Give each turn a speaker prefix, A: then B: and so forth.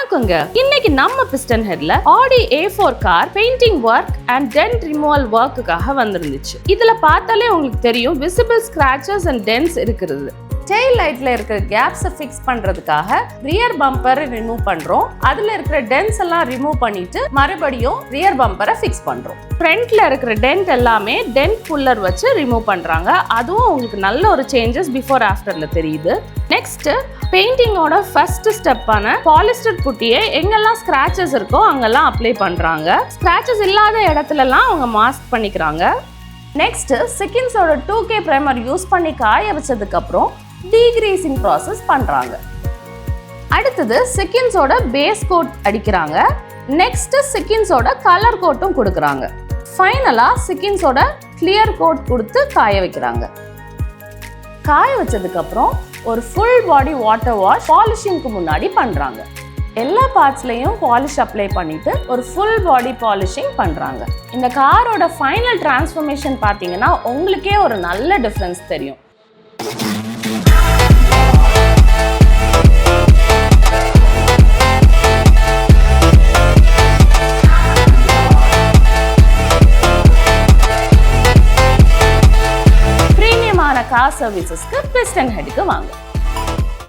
A: வணக்கங்க. இன்னைக்கு நம்ம பிஸ்டன் ஹெட்ல Audi A4 car painting work and dent removal ஒர்க்குக்காக வந்திருந்துச்சு. இதுல பார்த்தாலே உங்களுக்கு தெரியும் விசிபிள் ஸ்கிராச்சஸ் அண்ட் டென்ட்ஸ் இருக்குது. டெயில் லைட்ல இருக்கிற கேப்ஸை ஃபிக்ஸ் பண்றதுக்காக ரியர் பம்பரை ரிமூவ் பண்றோம். அதுல இருக்கிற டென்ட்ஸ் எல்லாம் ரிமூவ் பண்ணிட்டு மறுபடியும் ரியர் பம்பரை ஃபிக்ஸ் பண்றோம். ஃப்ரண்ட்ல இருக்கிற டென்ட் எல்லாமே டென்ட் புல்லர் வச்சு ரிமூவ் பண்றாங்க. அதுவும் உங்களுக்கு நல்ல ஒரு சேஞ்சஸ் பிஃபோர் ஆஃப்டர்ல தெரியுது. நெக்ஸ்ட் பெயிண்டிங்கோட ஃபர்ஸ்ட் ஸ்டெப்பான பாலிஸ்டர் புட்டியை எங்கெல்லாம் ஸ்கிராச்சஸ் இருக்கோ அங்கெல்லாம் அப்ளை பண்றாங்க. ஸ்கிராச்சஸ் இல்லாத இடத்துலலாம் அவங்க மாஸ்க் பண்ணிக்கிறாங்க. நெக்ஸ்ட் சிக்கின்ஸோட 2K ப்ரைமர் யூஸ் பண்ணி காய வச்சதுக்கு அப்புறம் டீக்ரீசிங் ப்ராசஸ் பண்றாங்க. அடுத்தது சிக்கின்ஸோட பேஸ் கோட் அடிக்கிறாங்க. நெக்ஸ்ட் சிக்கின்ஸோட கலர் கோட்டும் கொடுக்குறாங்க. ஃபைனலா சிக்கின்ஸோட கிளியர் கோட் கொடுத்து காய வைக்கிறாங்க. காய வச்சதுக்கு அப்புறம் ஒரு ஃபுல் பாடி வாட்டர் வாஷ் பாலிஷிங்க்கு முன்னாடி பண்றாங்க. எல்லா பார்ட்ஸ்லையும் பாலிஷ் அப்ளை பண்ணிட்டு ஒரு ஃபுல் பாடி பாலிஷிங் பண்றாங்க. இந்த காரோட ஃபைனல் டிரான்ஸ்ஃபர்மேஷன் பார்த்தீங்கன்னா உங்களுக்கே ஒரு நல்ல டிஃபரன்ஸ் தெரியும். பிரீமியமான கார் சர்வீசஸ்க்கு பிஸ்டன் ஹெட்க்கு வாங்க.